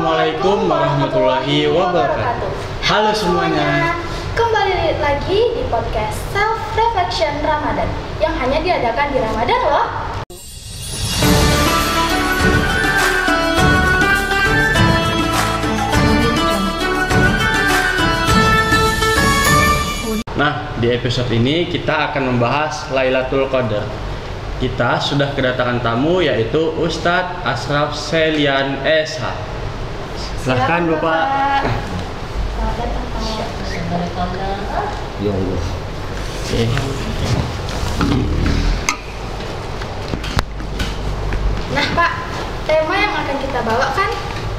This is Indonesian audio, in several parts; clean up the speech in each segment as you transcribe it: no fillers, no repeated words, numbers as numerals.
Assalamualaikum warahmatullahi wabarakatuh. Halo semuanya. Kembali lagi di podcast Self Reflection Ramadan yang hanya diadakan di Ramadan loh. Nah, di episode ini kita akan membahas Lailatul Qadar. Kita sudah kedatangan tamu yaitu Ustadz Ashraf Selian SH. Silahkan Bapak. Selamat datang Pak. Ya Allah. Nah Pak, tema yang akan kita bawakan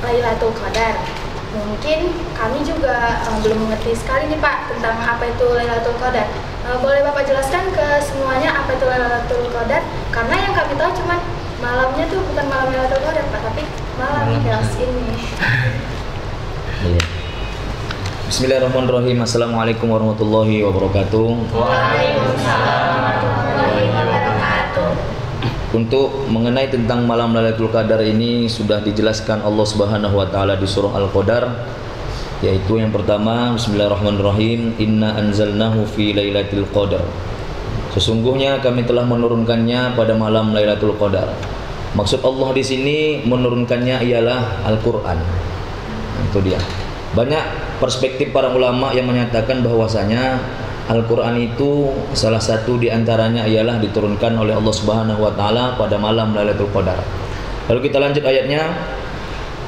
Lailatul Qadar. Mungkin kami juga belum mengerti sekali nih Pak tentang apa itu Lailatul Qadar. Boleh Bapak jelaskan ke semuanya apa itu Lailatul Qadar? Karena yang kami tahu cuma malamnya tuh bukan malam Lailatul Qadar Pak, tapi malam Idul ini. Iya. Bismillahirrahmanirrahim. Assalamualaikum warahmatullahi wabarakatuh. Waalaikumsalam warahmatullahi wabarakatuh. Untuk mengenai tentang malam Lailatul Qadar ini sudah dijelaskan Allah Subhanahu wa taala di surah Al-Qadar, yaitu yang pertama bismillahirrahmanirrahim, inna anzalnahu fi lailatul qadar. Sesungguhnya kami telah menurunkannya pada malam Lailatul Qadar. Maksud Allah di sini menurunkannya ialah Al-Qur'an. Itu dia. Banyak perspektif para ulama yang menyatakan bahwasanya Al-Quran itu salah satu diantaranya ialah diturunkan oleh Allah Subhanahu wa taala pada malam Lailatul Qadar. Lalu kita lanjut ayatnya,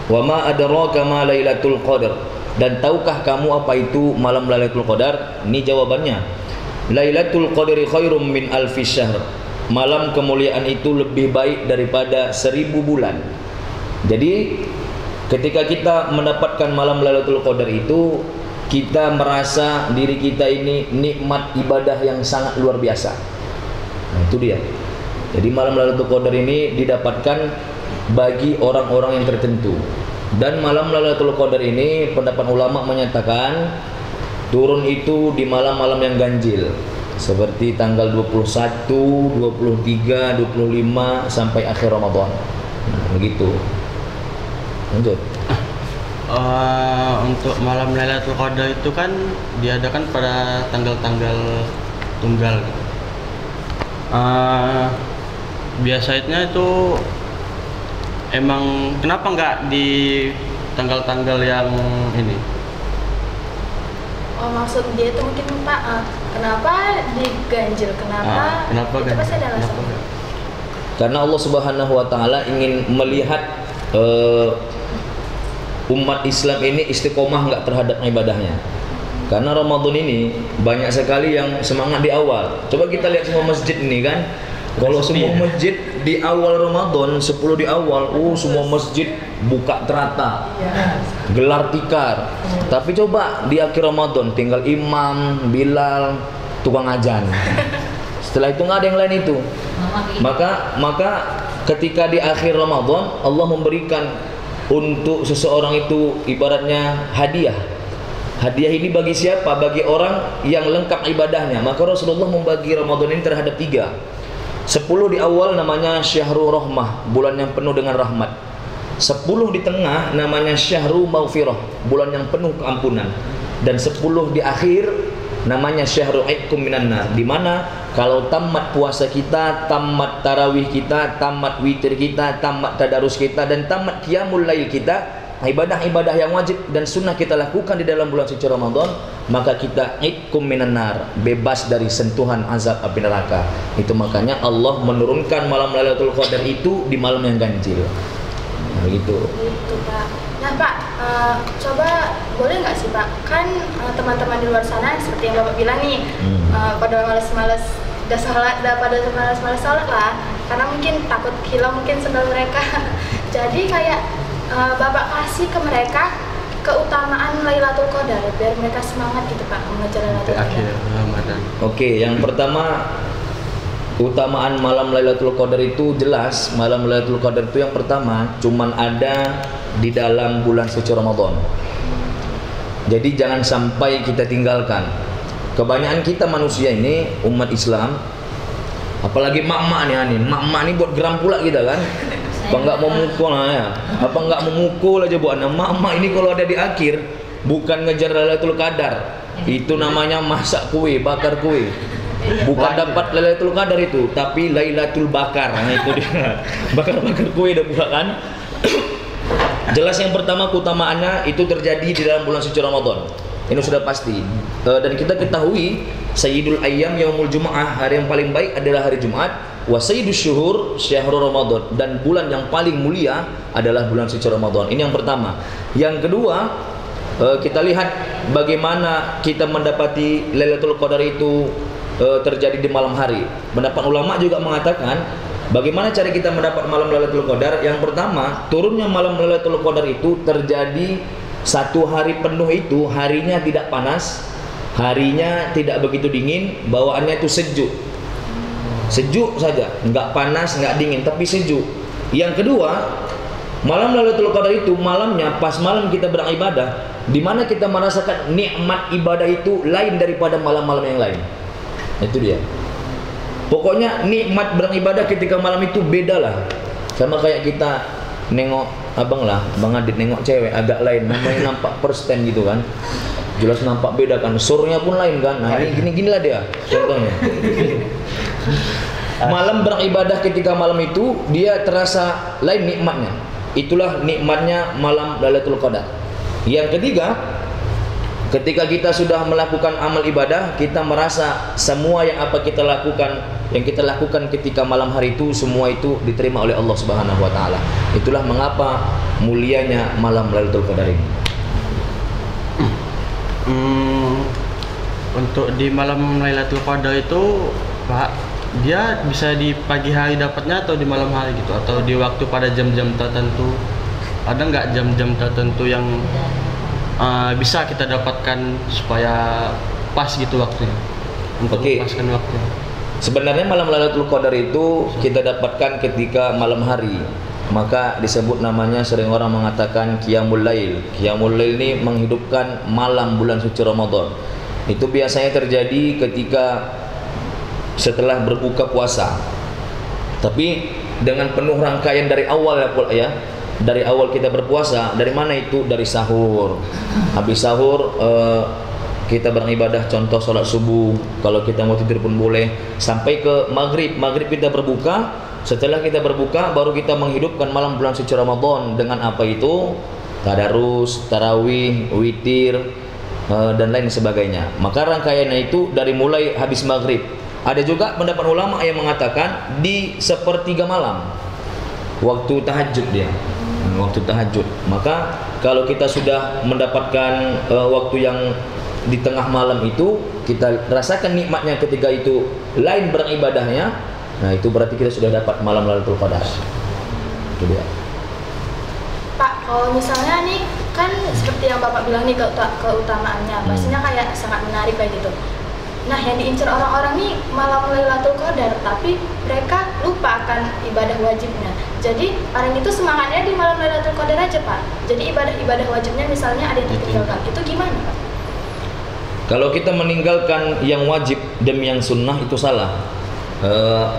wa ma adraka ma Lailatul Qadar, dan tahukah kamu apa itu malam Lailatul Qadar? Ini jawabannya, Lailatul Qadri khairum min alfi syahr. Malam kemuliaan itu lebih baik daripada 1000 bulan. Jadi ketika kita mendapatkan malam Lailatul Qadar itu, kita merasa diri kita ini nikmat ibadah yang sangat luar biasa. Nah, itu dia. Jadi malam Lailatul Qadar ini didapatkan bagi orang-orang yang tertentu. Dan malam Lailatul Qadar ini pendapat ulama menyatakan turun itu di malam-malam yang ganjil, seperti tanggal 21, 23, 25 sampai akhir Ramadan. Nah, begitu. Lanjut. Untuk malam Lailatul Qadar itu kan diadakan pada tanggal-tanggal tunggal. Biasanya itu emang kenapa nggak di tanggal-tanggal yang ini? Oh, maksud dia itu mungkin Pak, kenapa diganjil? Kenapa? Kenapa itu pasti ada alasan. Karena Allah Subhanahu wa taala ingin melihat umat Islam ini istiqomah nggak terhadap ibadahnya. Karena Ramadan ini banyak sekali yang semangat di awal. Coba kita lihat semua masjid ini kan. Kalau semua masjid di awal Ramadan 10 di awal, semua masjid buka terata, gelar tikar. Tapi coba di akhir Ramadan tinggal imam, bilal, tukang ajan. Setelah itu nggak ada yang lain itu. Maka ketika di akhir Ramadan Allah memberikan untuk seseorang itu ibaratnya hadiah. Hadiah ini bagi siapa? Bagi orang yang lengkap ibadahnya. Maka Rasulullah membagi Ramadan ini terhadap 3. 10 di awal namanya Syahrul Rahmah, bulan yang penuh dengan rahmat. 10 di tengah namanya Syahrul Maghfirah, bulan yang penuh keampunan. Dan 10 di akhir namanya Syahrul Aitkum minan nar, di mana kalau tamat puasa kita, tamat tarawih kita, tamat witir kita, tamat tadarus kita, dan tamat qiyamul lail kita, ibadah-ibadah yang wajib dan sunnah kita lakukan di dalam bulan suci Ramadan, maka kita aitkum minan nar, bebas dari sentuhan azab api neraka. Itu makanya Allah menurunkan malam Lailatul Qadar itu di malam yang ganjil. Nah, begitu. Gitu Pak. Nah Pak, coba boleh nggak sih Pak, kan teman-teman di luar sana seperti yang Bapak bilang nih, pada males-males udah sholat, udah pada males-males sholat lah, karena mungkin takut hilang mungkin sendal mereka. Jadi kayak Bapak kasih ke mereka keutamaan Lailatul Qadar biar mereka semangat gitu Pak mengejar Lailatul Qadar. Akhir Ramadan. Oke, yang pertama keutamaan malam Lailatul Qadar itu jelas. Malam Lailatul Qadar itu yang pertama cuman ada di dalam bulan suci Ramadan. Jadi jangan sampai kita tinggalkan. Kebanyakan kita manusia ini umat Islam, apalagi mak-mak nih, mak-mak nih buat geram pula kita kan. Apa nggak memukul ya? Apa nggak memukul aja bu anak? Mak ini kalau ada di akhir bukan ngejar Lailatul Qadar, itu namanya masak kue, bakar kue. Bukan dapat Lailatul Qadar itu, tapi Lailatul Bakar. Nah itu dia. Bakar-bakar kue dah buka kan. Jelas yang pertama keutamaannya itu terjadi di dalam bulan suci Ramadan. Ini sudah pasti. Dan kita ketahui Sayyidul Ayyam Yaumul Jumu'ah, hari yang paling baik adalah hari Jumat. Wa Sayyidus Syuhur Syahrul Ramadan, dan bulan yang paling mulia adalah bulan suci Ramadan. Ini yang pertama. Yang kedua, kita lihat bagaimana kita mendapati Lailatul Qadar itu terjadi di malam hari. Pendapat ulama juga mengatakan bagaimana cara kita mendapat malam Lailatul Qadar. Yang pertama, turunnya malam Lailatul Qadar itu terjadi satu hari penuh, itu harinya tidak panas, harinya tidak begitu dingin, bawaannya itu sejuk saja, nggak panas nggak dingin tapi sejuk. Yang kedua, malam Lailatul Qadar itu malamnya pas malam kita beribadah, di mana kita merasakan nikmat ibadah itu lain daripada malam-malam yang lain. Itu dia. Pokoknya nikmat beribadah ketika malam itu beda lah. Sama kayak kita nengok abang Adit nengok cewek agak lain, namanya nampak persten gitu kan. Jelas nampak beda kan, surnya pun lain kan. Nah ini gini-gini lah dia contohnya. Malam beribadah ketika malam itu dia terasa lain nikmatnya. Itulah nikmatnya malam Lailatul Qadar. Yang ketiga, ketika kita sudah melakukan amal ibadah, kita merasa semua yang kita lakukan ketika malam hari itu, semua itu diterima oleh Allah Subhanahu wa taala. Itulah mengapa mulianya malam Lailatul Qadar ini. Untuk di malam Lailatul Qadar itu, Pak, dia bisa di pagi hari dapatnya atau di malam hari gitu, atau di waktu pada jam-jam tertentu? Ada nggak jam-jam tertentu yang bisa kita dapatkan supaya pas gitu waktunya, untuk melepaskan waktunya? Sebenarnya malam Lailatul Qadar itu kita dapatkan ketika malam hari, maka disebut namanya, sering orang mengatakan Qiyamul Lail. Qiyamul Lail ini menghidupkan malam bulan suci Ramadan. Itu biasanya terjadi ketika setelah berbuka puasa, tapi dengan penuh rangkaian dari awal ya. Dari awal kita berpuasa, dari mana itu? Dari sahur. Habis sahur kita beribadah, contoh sholat subuh, kalau kita mau tidur pun boleh, sampai ke maghrib. Maghrib kita berbuka. Setelah kita berbuka, baru kita menghidupkan malam bulan suci Ramadan dengan apa itu? Tadarus, tarawih, witir, dan lain sebagainya. Maka rangkaiannya itu dari mulai habis maghrib. Ada juga pendapat ulama yang mengatakan di sepertiga malam, waktu tahajud dia. Waktu tahajud. Maka kalau kita sudah mendapatkan waktu yang di tengah malam itu, kita rasakan nikmatnya ketika itu lain beribadahnya. Nah itu berarti kita sudah dapat malam Lailatul Qadar. Itu dia. Pak, kalau misalnya nih kan seperti yang Bapak bilang nih keutamaannya, pastinya kayak sangat menarik kayak gitu. Nah yang diincar orang-orang nih malam Lailatul Qadar, tapi mereka lupa akan ibadah wajibnya. Jadi orang itu semangatnya di malam Lailatul Qadar aja Pak. Jadi ibadah wajibnya misalnya ada yang ditinggalkan. Itu gimana Pak? Kalau kita meninggalkan yang wajib demi yang sunnah itu salah.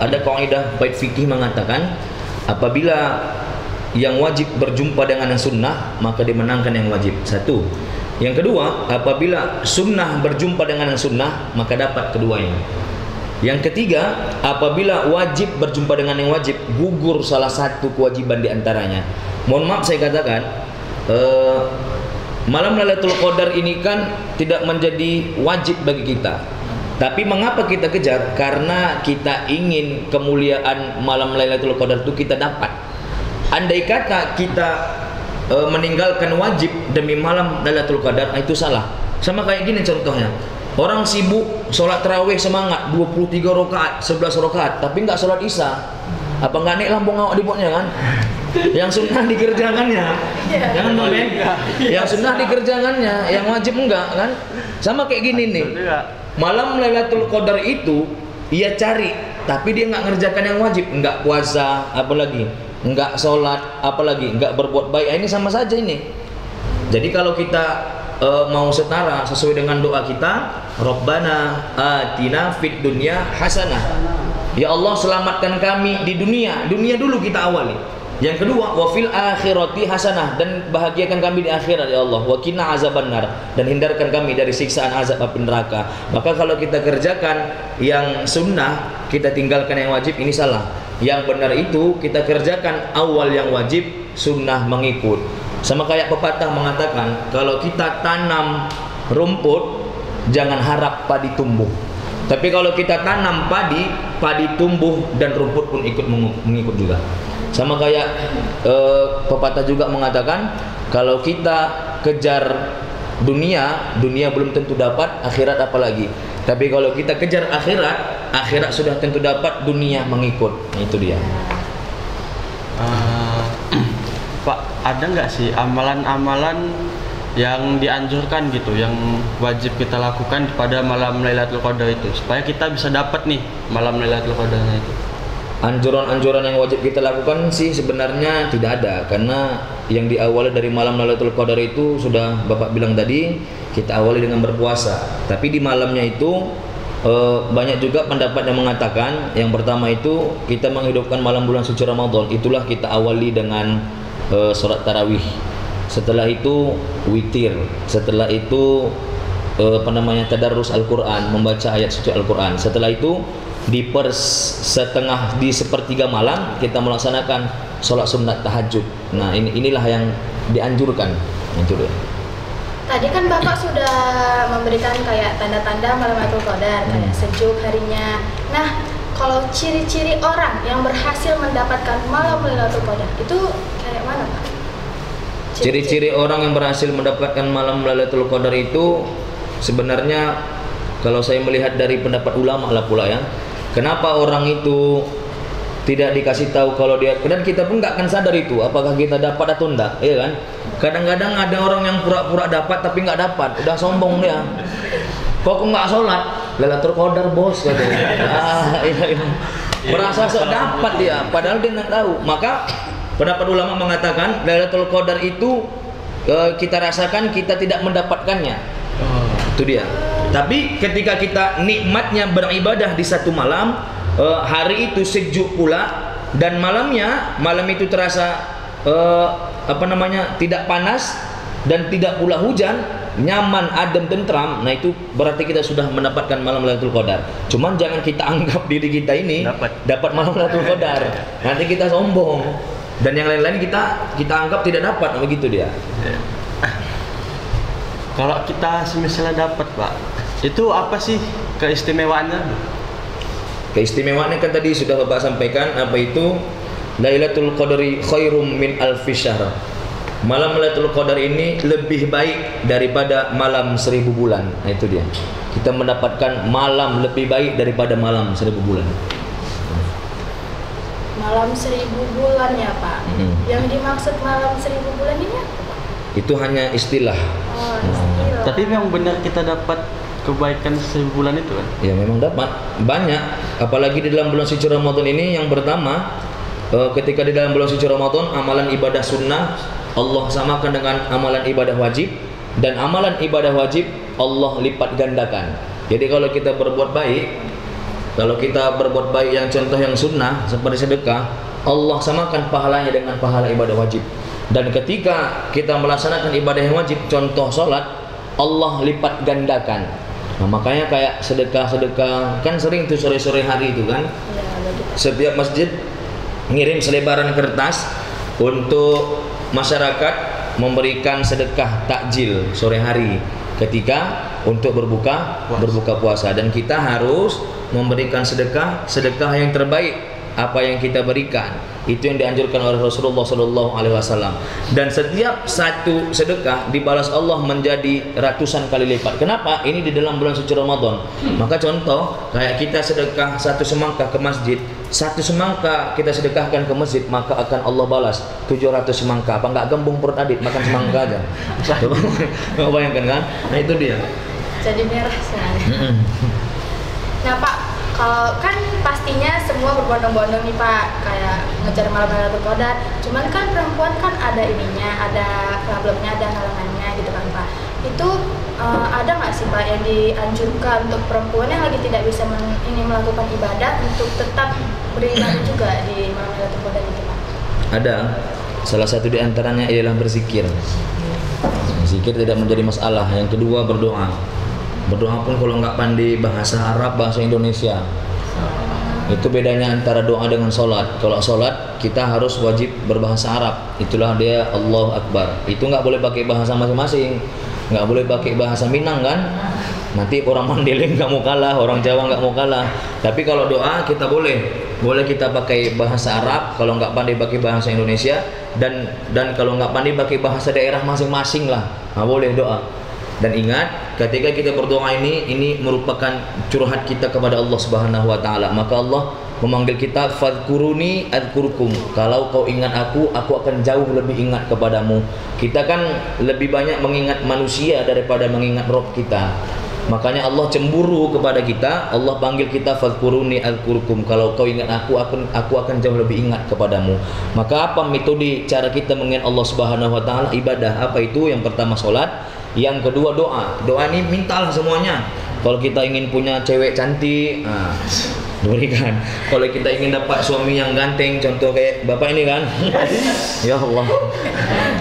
Ada kaidah bait fikih mengatakan, apabila yang wajib berjumpa dengan yang sunnah, maka dimenangkan yang wajib. Satu. Yang kedua, apabila sunnah berjumpa dengan yang sunnah, maka dapat keduanya. Yang ketiga, apabila wajib berjumpa dengan yang wajib, gugur salah satu kewajiban di antaranya. Mohon maaf saya katakan, malam Lailatul Qadar ini kan tidak menjadi wajib bagi kita. Tapi mengapa kita kejar? Karena kita ingin kemuliaan malam Lailatul Qadar itu kita dapat. Andai kata kita meninggalkan wajib demi malam Lailatul Qadar, itu salah. Sama kayak gini contohnya. Orang sibuk sholat tarawih semangat 23 rakaat, 11 rakaat, tapi enggak sholat Isya. Apa enggak naik lambung awak di botnya kan? Yang sunnah dikerjakannya. Jangan main. Yang sunnah dikerjakannya, yang wajib enggak kan? Sama kayak gini nih. Malam Lailatul Qadar itu ia cari, tapi dia enggak ngerjakan yang wajib, enggak puasa, apalagi enggak sholat, apalagi enggak berbuat baik. Ini sama saja ini. Jadi kalau kita mau setara sesuai dengan doa kita, Rabbana atina fid dunya hasanah. Ya Allah, selamatkan kami di dunia. Dunia dulu kita awali. Yang kedua, wa fil akhirati hasanah, dan bahagiakan kami di akhirat ya Allah. Wa qina azabannar, dan hindarkan kami dari siksaan azab api neraka. Maka kalau kita kerjakan yang sunnah, kita tinggalkan yang wajib, ini salah. Yang benar itu kita kerjakan awal yang wajib, sunnah mengikut. Sama kayak pepatah mengatakan, kalau kita tanam rumput, jangan harap padi tumbuh. Tapi kalau kita tanam padi, padi tumbuh dan rumput pun ikut mengikut juga. Sama kayak pepatah juga mengatakan, kalau kita kejar dunia, dunia belum tentu dapat, akhirat apalagi. Tapi kalau kita kejar akhirat, akhirat sudah tentu dapat, dunia mengikut. Nah, itu dia. Pak, ada nggak sih amalan-amalan yang dianjurkan gitu, yang wajib kita lakukan pada malam Lailatul Qadar itu, supaya kita bisa dapat nih malam Lailatul Qadarnya itu? Anjuran-anjuran yang wajib kita lakukan sih sebenarnya tidak ada, karena yang diawali dari malam Lailatul Qadar itu sudah Bapak bilang tadi, kita awali dengan berpuasa. Tapi di malamnya itu banyak juga pendapat yang mengatakan, yang pertama itu kita menghidupkan malam bulan suci Ramadan, itulah kita awali dengan sholat tarawih. Setelah itu witir, setelah itu tadarrus Al-Quran, membaca ayat suci Al-Quran. Setelah itu di sepertiga malam kita melaksanakan sholat sunat tahajud. Nah, inilah yang dianjurkan. Itu ya. Tadi kan Bapak sudah memberikan kayak tanda-tanda malam Lailatul Qadar, kayak sejuk harinya. Nah, kalau ciri-ciri orang yang berhasil mendapatkan malam Lailatul Qadar itu kayak mana, Pak? Ciri-ciri orang yang berhasil mendapatkan malam Lailatul Qadar itu sebenarnya, kalau saya melihat dari pendapat ulama lah pula ya, kenapa orang itu tidak dikasih tahu kalau dia, dan kita pun nggak akan sadar itu apakah kita dapat atau enggak, iya kan? Kadang-kadang ada orang yang pura-pura dapat tapi nggak dapat, udah sombong dia. Kok nggak sholat? Lailatul Qadar bos katanya. Iya. Merasa sok dapat dia, padahal dia nggak tahu. Maka pendapat ulama mengatakan Lailatul Qadar itu kita rasakan, kita tidak mendapatkannya. Itu dia. Tapi ketika kita nikmatnya beribadah di satu malam, hari itu sejuk pula, dan malam itu terasa tidak panas dan tidak pula hujan, nyaman, adem, tentram. Nah, itu berarti kita sudah mendapatkan malam Lailatul Qadar. Cuman jangan kita anggap diri kita ini dapat malam Lailatul Qadar. Nanti kita sombong, dan yang lain-lain kita anggap tidak dapat. Begitu dia. Kalau kita misalnya dapat, Pak, itu apa sih keistimewaannya? Keistimewaannya kan tadi sudah Bapak sampaikan, apa itu Lailatul Qadri khairum min alfi syahr. Malam Lailatul Qadar ini lebih baik daripada malam 1000 bulan. Nah, itu dia. Kita mendapatkan malam lebih baik daripada malam 1000 bulan. Malam 1000 bulan ya, Pak. Yang dimaksud malam 1000 bulan ini apa, Pak? Itu hanya istilah. Oh, istilah. Tapi memang benar kita dapat kebaikan 1000 bulan itu kan? Ya, memang dapat banyak, apalagi di dalam bulan suci Ramadan ini. Yang pertama, ketika di dalam bulan suci Ramadan, amalan ibadah sunnah Allah samakan dengan amalan ibadah wajib, dan amalan ibadah wajib Allah lipat gandakan. Jadi kalau kita berbuat baik, yang contoh yang sunnah seperti sedekah, Allah samakan pahalanya dengan pahala ibadah wajib. Dan ketika kita melaksanakan ibadah yang wajib, contoh sholat, Allah lipat gandakan. Nah, makanya kayak sedekah kan sering tuh sore-sore hari itu kan, setiap masjid ngirim selebaran kertas untuk masyarakat memberikan sedekah takjil sore hari ketika untuk berbuka puasa. Dan kita harus memberikan sedekah yang terbaik apa yang kita berikan. Itu yang dianjurkan oleh Rasulullah SAW. Dan setiap satu sedekah dibalas Allah menjadi ratusan kali lipat. Kenapa? Ini di dalam bulan suci Ramadan. Maka contoh kayak kita sedekah 1 semangka ke masjid, 1 semangka kita sedekahkan ke masjid, maka akan Allah balas 700 semangka. Apa enggak gembung perut Adit makan semangka aja? Coba bayangkan kan? Nah, itu dia. Jadi merah sekali. Nah, Pak, kalau kan pastinya semua berbondong-bondong nih, Pak, kayak ngejar malam Lailatul Qadar. Cuman kan perempuan kan ada ininya, ada problemnya, ada halangannya gitu kan, Pak. Itu ada nggak sih, Pak, yang dianjurkan untuk perempuan yang lagi tidak bisa melakukan ibadah untuk tetap beribadah juga di malam Lailatul Qadar itu, Pak? Ada. Salah satu di antaranya ialah berzikir. Zikir tidak menjadi masalah. Yang kedua berdoa. Berdoa pun kalau nggak pandai bahasa Arab, bahasa Indonesia. Itu bedanya antara doa dengan sholat. Kalau sholat kita harus wajib berbahasa Arab. Itulah dia Allahu Akbar. Itu nggak boleh pakai bahasa masing-masing. Nggak boleh pakai bahasa Minang kan? Nanti orang Mandailing nggak mau kalah, orang Jawa nggak mau kalah. Tapi kalau doa kita boleh kita pakai bahasa Arab. Kalau nggak pandai pakai bahasa Indonesia dan kalau nggak pandai pakai bahasa daerah masing-masing lah. Nah, boleh doa. Dan ingat, ketika kita berdoa ini merupakan curhat kita kepada Allah Subhanahu wa taala. Maka Allah memanggil kita fadhkuruni adzkurkum. Kalau kau ingat aku akan jauh lebih ingat kepadamu. Kita kan lebih banyak mengingat manusia daripada mengingat Rabb kita. Makanya Allah cemburu kepada kita. Allah panggil kita fadhkuruni adzkurkum. Kalau kau ingat aku akan jauh lebih ingat kepadamu. Maka apa metode cara kita mengingat Allah Subhanahu wa taala? Ibadah. Apa itu? Yang pertama salat, yang kedua doa. Doa ini mintalah semuanya. Kalau kita ingin punya cewek cantik, berikan. Kalau kita ingin dapat suami yang ganteng, contoh kayak bapak ini kan, ya Allah,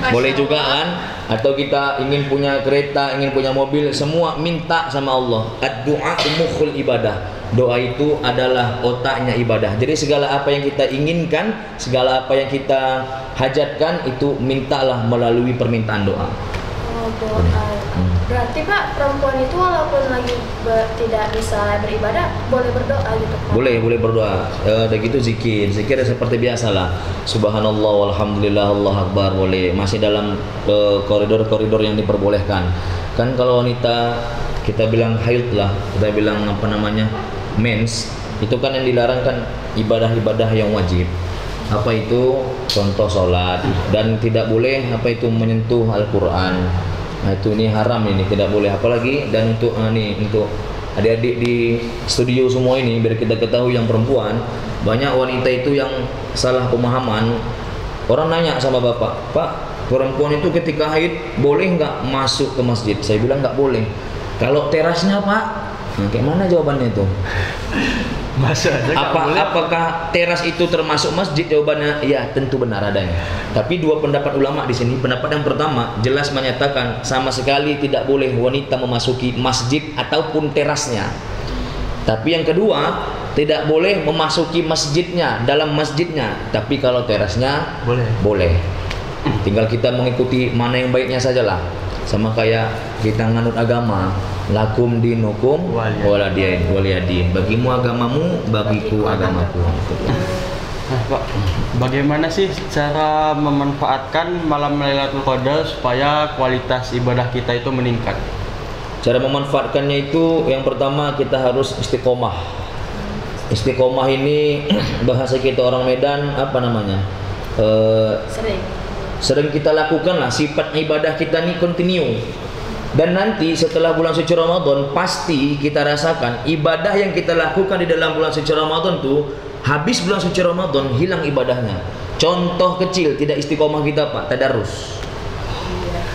boleh juga kan. Atau kita ingin punya kereta, ingin punya mobil, semua minta sama Allah. Ad-du'a mukhul ibadah. Doa itu adalah otaknya ibadah. Jadi segala apa yang kita inginkan, segala apa yang kita hajatkan, itu mintalah melalui permintaan doa. Berarti Pak, perempuan itu walaupun lagi tidak bisa beribadah boleh berdoa gitu Pak? Boleh berdoa. Udah gitu zikir seperti biasa lah. Subhanallah, walhamdulillah, Allah Akbar, boleh. Masih dalam koridor-koridor yang diperbolehkan. Kan kalau wanita kita bilang haid lah, kita bilang apa namanya, mens, itu kan yang dilarang kan ibadah-ibadah yang wajib. Apa itu? Contoh sholat. Dan tidak boleh apa itu menyentuh Al-Quran. Nah itu ini haram, ini tidak boleh. Apalagi dan untuk untuk adik-adik di studio semua ini, biar kita ketahui yang perempuan, banyak wanita itu yang salah pemahaman. Orang nanya sama bapak, Pak, perempuan itu ketika haid boleh nggak masuk ke masjid? Saya bilang nggak boleh. Kalau terasnya Pak, nah, kayak mana jawabannya itu? Apakah teras itu termasuk masjid? Jawabannya ya, tentu benar adanya. Tapi dua pendapat ulama di sini. Pendapat yang pertama jelas menyatakan sama sekali tidak boleh wanita memasuki masjid ataupun terasnya. Tapi yang kedua, tidak boleh memasuki masjidnya, dalam masjidnya. Tapi kalau terasnya boleh. Tinggal kita mengikuti mana yang baiknya sajalah. Sama kayak kita nganut agama, lakum dinukum waliyadin. Bagimu agamamu, bagiku agamaku. Nah, Pak, bagaimana sih cara memanfaatkan malam Lailatul Qadar supaya kualitas ibadah kita itu meningkat? Cara memanfaatkannya itu yang pertama kita harus istiqomah. Istiqomah ini bahasa kita orang Medan apa namanya? Sering kita lakukan lah, sifat ibadah kita ini continue. Dan nanti setelah bulan suci Ramadan pasti kita rasakan ibadah yang kita lakukan di dalam bulan suci Ramadan tuh, habis bulan suci Ramadan hilang ibadahnya. Contoh kecil, tidak istiqomah kita Pak, tadarus.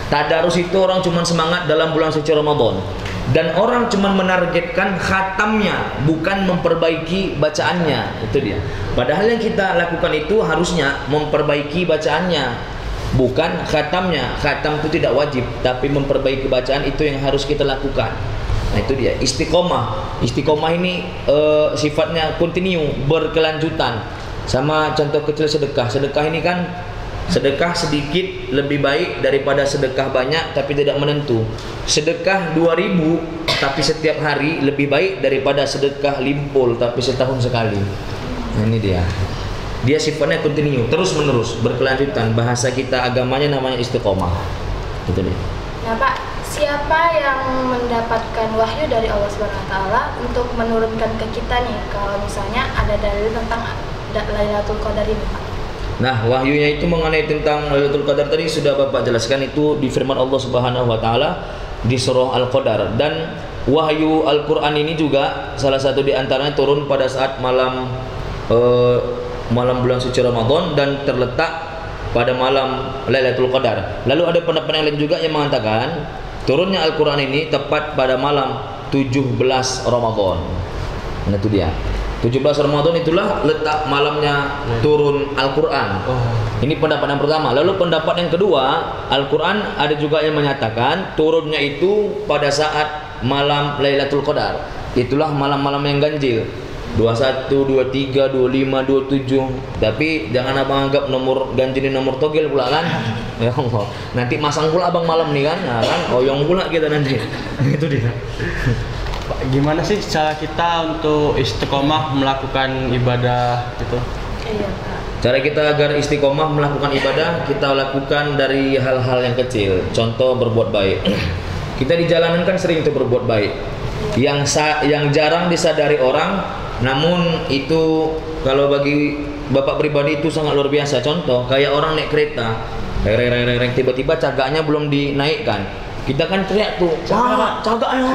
Tadarus itu orang cuma semangat dalam bulan suci Ramadan. Dan orang cuma menargetkan khatamnya, bukan memperbaiki bacaannya. Itu dia. Padahal yang kita lakukan itu harusnya memperbaiki bacaannya, bukan khatamnya. Khatam itu tidak wajib, tapi memperbaiki bacaan itu yang harus kita lakukan. Nah itu dia istiqomah. Istiqomah ini sifatnya continue, berkelanjutan. Sama contoh kecil sedekah. Sedekah ini kan, sedekah sedikit lebih baik daripada sedekah banyak tapi tidak menentu. Sedekah 2000 tapi setiap hari lebih baik daripada sedekah limpul tapi setahun sekali. Nah ini dia. Dia sifatnya continue, terus menerus, berkelanjutan. Bahasa kita agamanya namanya istiqomah. Gitu deh. Nah Pak, siapa yang mendapatkan wahyu dari Allah SWT untuk menurunkan ke kita nih kalau misalnya ada dalil tentang Lailatul Qadar ini Pak? Nah, wahyunya itu mengenai tentang Lailatul Qadar tadi sudah Bapak jelaskan, itu di firman Allah Subhanahu wa taala di surah Al-Qadar. Dan wahyu Al-Qur'an ini juga salah satu di antaranya turun pada saat malam bulan suci Ramadan dan terletak pada malam Lailatul Qadar. Lalu ada pendapat yang lain juga yang mengatakan turunnya Al-Qur'an ini tepat pada malam 17 Ramadan. Nah itu dia. 17 Ramadan itulah letak malamnya turun Al-Quran. Ini pendapat yang pertama. Lalu pendapat yang kedua, Al-Quran ada juga yang menyatakan turunnya itu pada saat malam Lailatul Qadar. Itulah malam-malam yang ganjil, 21, 23, 25, 27. Tapi jangan abang anggap nomor ganjil ini nomor togel pula kan. Ya Allah, nanti masang pula abang malam nih kan. Nah kan, oyong pula kita nanti. Itu dia. Pak, gimana sih cara kita untuk istiqomah melakukan ibadah gitu? Iya Pak. Cara kita agar istiqomah melakukan ibadah, kita lakukan dari hal-hal yang kecil. Contoh berbuat baik. Kita di jalanan kan sering itu berbuat baik. Yang jarang disadari orang, namun itu kalau bagi bapak pribadi itu sangat luar biasa. Contoh kayak orang naik kereta, tiba-tiba cagaknya belum dinaikkan. Kita kan teriak tuh, "Wah, cagaknya!"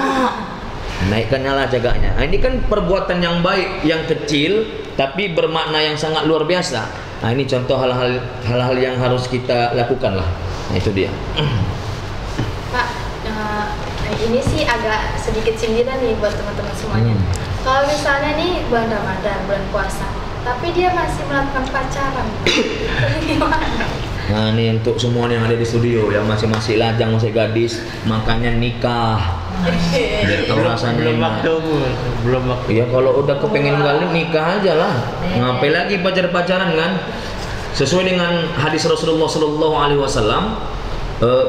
Naikkannya lah cagaknya. Nah, ini kan perbuatan yang baik, yang kecil tapi bermakna yang sangat luar biasa. Nah, ini contoh hal-hal yang harus kita lakukan lah. Nah, itu dia. Pak, ini sih agak sedikit sindiran nih buat teman-teman semuanya. Kalau misalnya nih bulan Ramadan, bulan puasa, tapi dia masih melakukan pacaran, gimana? Nah, ini untuk semua yang ada di studio yang masih lajang, masih gadis, makanya nikah. Biar tahu rasanya. Belum waktu. Iya, kalau udah kepengen kali nikah aja lah. Ngapain lagi pacaran kan? Sesuai dengan hadis Rasulullah sallallahu alaihi wasallam,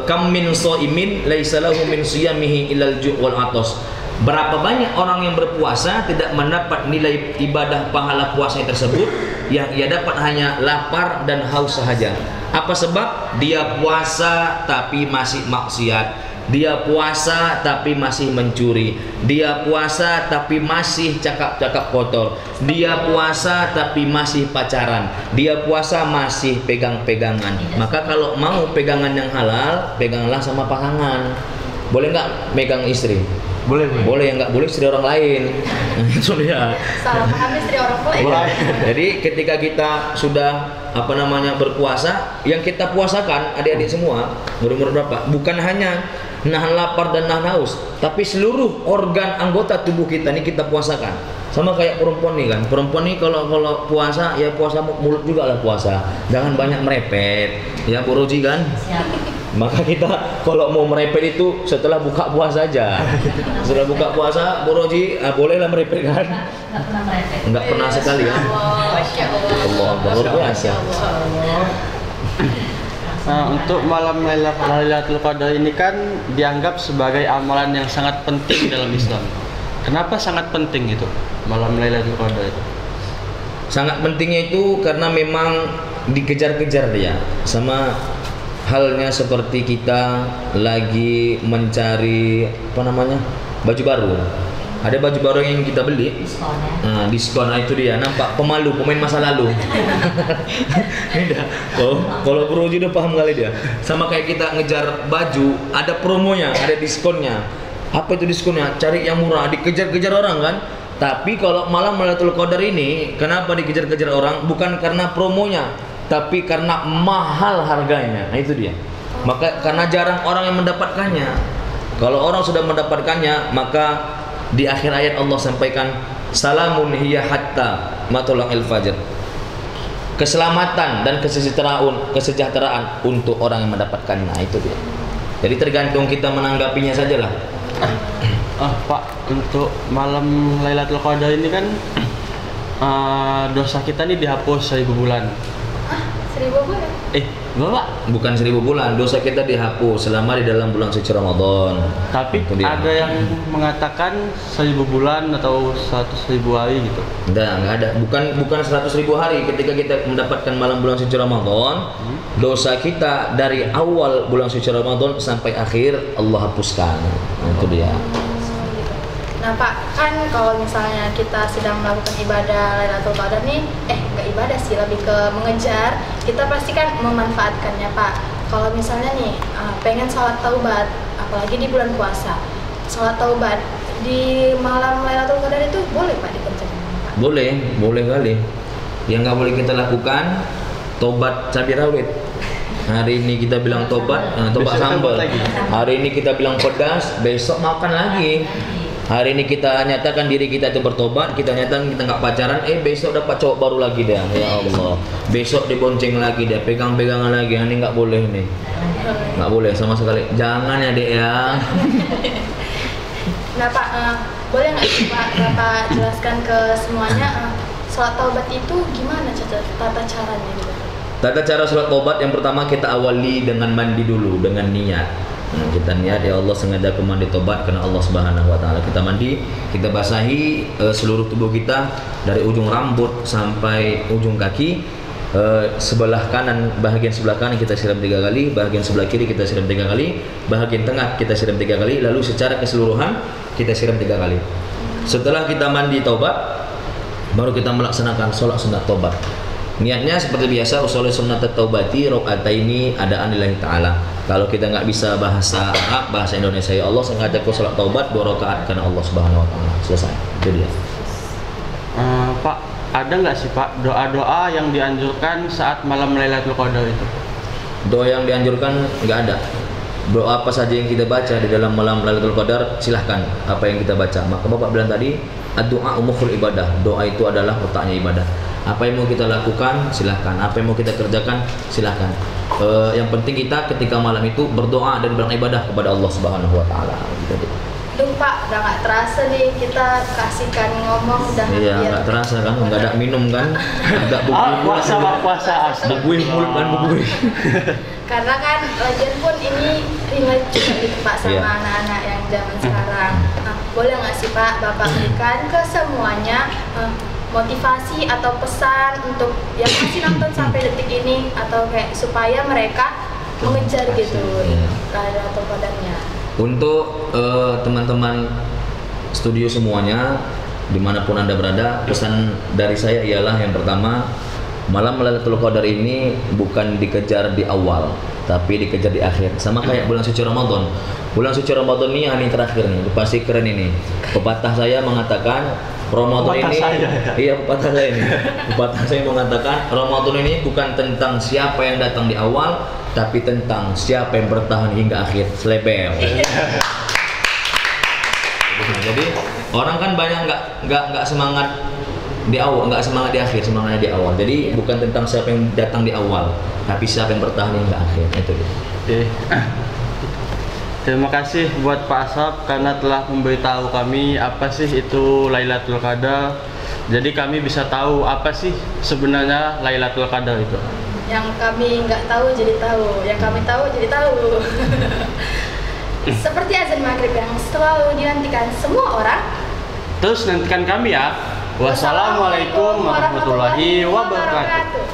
kam min shaimin laisa lahu min siyamihi ilal ju' wal atas. Berapa banyak orang yang berpuasa tidak mendapat nilai ibadah pahala puasanya tersebut, yang ia dapat hanya lapar dan haus sahaja. Apa sebab? Dia puasa tapi masih maksiat. Dia puasa tapi masih mencuri. Dia puasa tapi masih cakap-cakap kotor. Dia puasa tapi masih pacaran. Dia puasa masih pegang-pegangan. Maka kalau mau pegangan yang halal, peganglah sama pasangan. Boleh nggak megang istri? Boleh. Boleh, yang nggak boleh istri orang lain. Itu dia. Salah paham istri orang lain. Jadi ketika kita sudah berpuasa, yang kita puasakan adik-adik semua, umur berapa? Bukan hanya nahan lapar dan nahan haus, tapi seluruh organ anggota tubuh kita ini kita puasakan. Sama kayak perempuan nih kan. Perempuan nih kalau puasa ya puasa mulut juga lah puasa. Jangan banyak merepet. Ya Bu Roji kan? Siap. Maka kita kalau mau merepet itu setelah buka puasa aja. Setelah buka puasa, Bu Roji bolehlah merepet kan? Nggak pernah merepet. Nggak pernah sekali kan? Allah luar biasa. Nah, untuk malam Lailatul Qadar ini kan dianggap sebagai amalan yang sangat penting dalam Islam. Kenapa sangat penting itu malam Lailatul Qadar itu? Sangat pentingnya itu karena memang dikejar-kejar dia, sama halnya seperti kita lagi mencari baju baru. Ada baju baru yang kita beli, diskon. Nah, itu dia, nampak pemalu, pemain masa lalu. Kalau Bro udah paham kali dia. Sama kayak kita ngejar baju, ada promonya, ada diskonnya. Apa itu diskonnya? Cari yang murah, dikejar-kejar orang kan. Tapi kalau malam Lailatul Qadar ini, kenapa dikejar-kejar orang? Bukan karena promonya, tapi karena mahal harganya. Nah itu dia. Maka karena jarang orang yang mendapatkannya. Kalau orang sudah mendapatkannya, maka di akhir ayat Allah sampaikan, salamun hiya hatta matla'il fajr. Keselamatan dan kesejahteraan untuk orang yang mendapatkannya. Nah, itu dia. Jadi tergantung kita menanggapinya sajalah. Pak, untuk malam Lailatul Qadar ini kan dosa kita nih dihapus 1000 bulan. 1000 bulan? Bapak? Bukan 1000 bulan, dosa kita dihapus selama di dalam bulan suci Ramadan. Tapi ada yang mengatakan 1000 bulan atau 100.000 hari gitu. Nggak ada. Bukan 100.000 hari. Ketika kita mendapatkan malam bulan suci Ramadan, dosa kita dari awal bulan suci Ramadan sampai akhir Allah hapuskan. Nah, itu dia. Nah Pak, kan kalau misalnya kita sedang melakukan ibadah Lailatul Qadar nih, nggak ibadah sih, lebih ke mengejar, kita pasti kan memanfaatkannya Pak. Kalau misalnya nih, pengen sholat taubat, apalagi di bulan puasa, sholat taubat di malam Lailatul Qadar itu boleh Pak dikerjakan Pak? Boleh kali. Yang nggak boleh kita lakukan, tobat cabai rawit. Hari ini kita bilang tobat sambal. Hari ini kita bilang pedas, besok makan lagi. Hari ini kita nyatakan diri kita itu bertobat, kita nyatakan kita nggak pacaran, besok dapat cowok baru lagi dia. Ya Allah. Besok dibonceng lagi dia, pegang-pegangan lagi. Ini nggak boleh nih. Nggak boleh sama sekali. Jangan ya Dek ya. Nah Pak, boleh nggak sih Pak Bapak jelaskan ke semuanya sholat taubat itu gimana tata caranya gitu? Tata cara sholat taubat yang pertama kita awali dengan mandi dulu, dengan niat. Nah, kita niat, ya Allah sengaja aku mandi tobat karena Allah Subhanahu wa taala. Kita mandi, kita basahi seluruh tubuh kita dari ujung rambut sampai ujung kaki. Sebelah kanan, bahagian sebelah kanan kita siram 3 kali, bahagian sebelah kiri kita siram 3 kali, bahagian tengah kita siram 3 kali, lalu secara keseluruhan kita siram 3 kali. Setelah kita mandi tobat, baru kita melaksanakan sholat sunat tobat. Niatnya seperti biasa, usolli sunnat taubati rakaataini adaan lillahi ta'ala. Kalau kita nggak bisa bahasa Arab, bahasa Indonesia, ya Allah sengaja aku sholat taubat 2 rakaat karena Allah Subhanahu wa taala. Selesai. Itu dia. Pak, ada nggak sih Pak doa-doa yang dianjurkan saat malam Lailatul Qadar itu? Doa yang dianjurkan nggak ada. Doa apa saja yang kita baca di dalam malam Lailatul Qadar, silahkan apa yang kita baca. Maka Bapak bilang tadi, ad-du'a mukhul ibadah. Doa itu adalah otaknya ibadah. Apa yang mau kita lakukan, silahkan. Apa yang mau kita kerjakan, silahkan. Yang penting kita ketika malam itu berdoa dan beribadah kepada Allah Subhanahu wa taala. Duh Pak, udah nggak terasa nih kita kasihkan ngomong udah. Iya, nggak terasa kan, nggak ada minum kan, agak puasa bebuih mulut kan bebuih. Karena kan lagian pun ini relate juga gitu Pak sama anak-anak yang zaman sekarang. Nah, boleh nggak sih Pak Bapak berikan ke semuanya motivasi atau pesan untuk yang masih nonton sampai detik ini atau kayak supaya mereka mengejar gitu atau Qadarnya. Untuk teman-teman studio semuanya dimanapun Anda berada, pesan dari saya ialah yang pertama, malam Lailatul Qadar ini bukan dikejar di awal, tapi dikejar di akhir. Sama kayak bulan suci Ramadan. Bulan suci Ramadan ini hari terakhir nih, pasti keren ini. Pepatah saya mengatakan Ramadan ini, pepatah saya ini. Pepatah saya mengatakan Ramadan ini bukan tentang siapa yang datang di awal, tapi tentang siapa yang bertahan hingga akhir. Selebel. Jadi orang kan banyak nggak semangat di awal, nggak semangat di akhir, semangatnya di awal. Jadi bukan tentang siapa yang datang di awal, tapi siapa yang bertahan hingga akhir. Itu dia. Oke. Terima kasih buat Pak Asraf karena telah memberitahu kami apa sih itu Lailatul Qadar. Jadi kami bisa tahu apa sih sebenarnya Lailatul Qadar itu. Yang kami nggak tahu jadi tahu, yang kami tahu jadi tahu. Seperti azan maghrib yang selalu dinantikan semua orang. Terus nantikan kami ya. Wassalamualaikum warahmatullahi wabarakatuh.